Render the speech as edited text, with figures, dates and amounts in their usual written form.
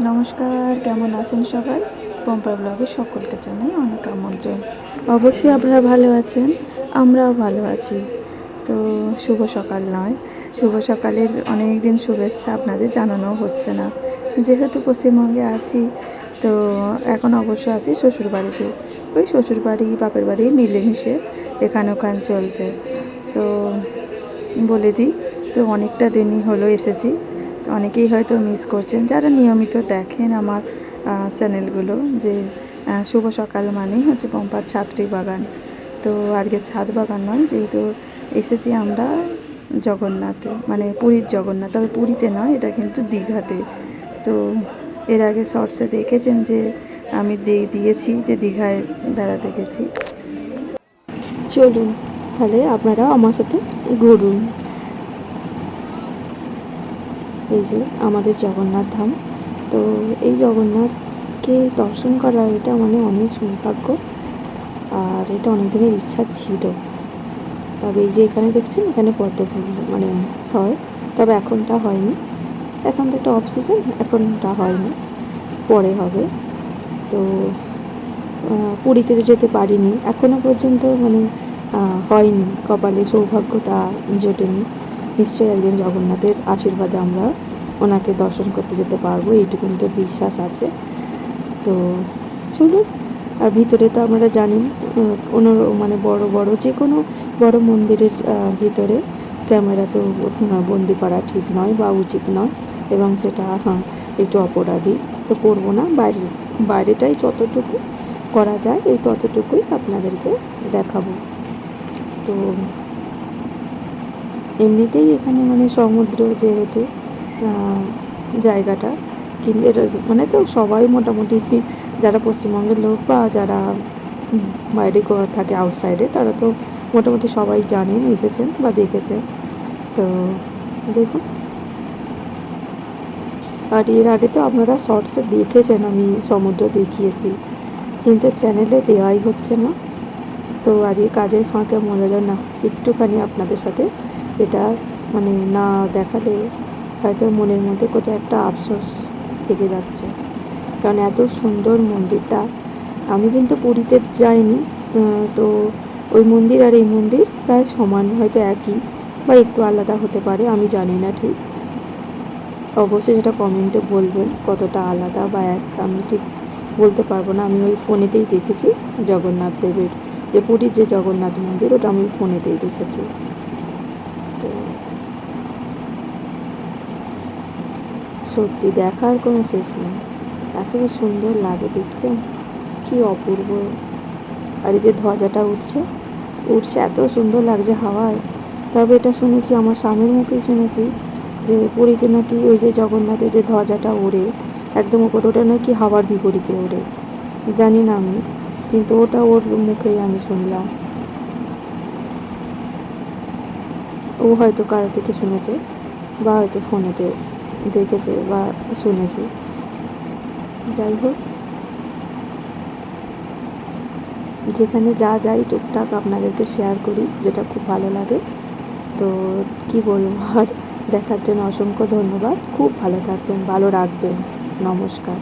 নমস্কার, কেমন আছেন সবাই? পম্পা ব্লগে সকলকে জানাই অনেক আমন্ত্রণ। অবশ্যই আপনারা ভালো আছেন, আমরাও ভালো আছি। তো শুভ সকাল নয়, শুভ সকালের অনেক দিন শুভেচ্ছা আপনাদের জানানো হচ্ছে না, যেহেতু পশ্চিমবঙ্গে আছি। তো এখন অবশ্য আছি শ্বশুরবাড়িতে। ওই শ্বশুরবাড়ি বাপের বাড়ি মিলেমিশে এখান ওখান চলছে। তো বলে দিই, তো অনেকটা দিনই হলো এসেছি। তো অনেকেই হয়তো মিস করছেন যারা নিয়মিত দেখেন আমার চ্যানেলগুলো, যে শুভ সকাল মানেই হচ্ছে পম্পার ছাত্রী বাগান। তো আজকে ছাদ বাগান নয়, যেহেতু এসেছি আমরা জগন্নাথে, মানে পুরীর জগন্নাথ, তবে পুরীতে নয়, এটা কিন্তু দীঘাতে। তো এর আগে শর্টসে দেখেছেন যে আমি দিয়েছি যে দীঘায় বেড়াতে গেছি। চলুন তাহলে আপনারা আমার সাথে ঘুরুন। এই যে আমাদের জগন্নাথ ধাম। তো এই জগন্নাথকে দর্শন করার এটা মানে অনেক সৌভাগ্য, আর এটা অনেক দিনের ইচ্ছা ছিল। তবে এই যে এখানে দেখছেন, এখানে পদ্ম ফুল মানে হয়, তবে এখনটা হয়নি। এখন তো একটা অফ সিজন, এখনটা হয়নি, পরে হবে। তো পুরীতে তো যেতে পারিনি এখনও পর্যন্ত, মানে হয়নি, কপালে সৌভাগ্যতা জোটেনি। নিশ্চয়ই একদিন জগন্নাথের আশীর্বাদে আমরা ওনাকে দর্শন করতে যেতে পারবো, এইটুকুন তো বিশ্বাস আছে। তো চলুন। আর ভিতরে তো আপনারা জানেন, কোনো মানে বড় বড় যে কোনো বড় মন্দিরের ভিতরে ক্যামেরা তো বন্দি করা ঠিক নয় বা উচিত নয়, এবং সেটা একটু অপরাধী। তো করবো না, বাইরেটাই যতটুকু করা যায় এই ততটুকুই আপনাদেরকে দেখাবো। তো এমনিতেই এখানে মানে সমুদ্র যেহেতু জায়গাটা, কিন্তু এটা মানে তো সবাই মোটামুটি যারা পশ্চিমবঙ্গের লোক বা যারা বাইরে থাকে আউটসাইডে, তারা তো মোটামুটি সবাই জানেন, এসেছেন বা দেখেছেন। তো দেখুন, আর এর আগে তো আপনারা শর্টসে দেখেছেন আমি সমুদ্র দেখিয়েছি, কিন্তু চ্যানেলে দেওয়াই হচ্ছে না। তো আজকে কাজের ফাঁকে মনে হলো না, একটুখানি আপনাদের সাথে এটা মানে না দেখালে হয়তো মনের মধ্যে কোথাও একটা আফসোস থেকে যাচ্ছে। কারণ এত সুন্দর মন্দিরটা, আমি কিন্তু পুরীতে যাইনি। তো ওই মন্দির আর এই মন্দির প্রায় সমান, হয়তো একই বা একটু আলাদা হতে পারে, আমি জানি না ঠিক। অবশ্যই সেটা কমেন্টে বলবেন কতটা আলাদা বা এক, আমি ঠিক বলতে পারবো না। আমি ওই ফোনেতেই দেখেছি জগন্নাথ দেবের, যে পুরীর যে জগন্নাথ মন্দির, ওটা আমি ফোনেতেই দেখেছি। তো সত্যি দেখার কোনো শেষ নেই, এত সুন্দর লাগে, দেখছেন কি অপূর্ব। আর এই যে ধ্বজাটা উঠছে এত সুন্দর লাগছে হাওয়ায়। তবে এটা শুনেছি, আমার স্বামীর মুখেই শুনেছি, যে পুরীতে নাকি ওই যে জগন্নাথের যে ধ্বজাটা ওড়ে একদম ওপরে, ওটা নাকি হাওয়ার বিপরীতে ওড়ে। জানি না আমি, কিন্তু ওটা ওর মুখেই আমি শুনলাম। ও হয়তো কারো থেকে শুনেছে, বা হয়তো ফোনেতে দেখেছে বা শুনেছে। যাই হোক, যেখানে যা যাই টুকটাক আপনাদেরকে শেয়ার করি, যেটা খুব ভালো লাগে। তো কি বলবো আর, দেখার জন্য অসংখ্য ধন্যবাদ। খুব ভালো থাকবেন, ভালো রাখবেন। নমস্কার।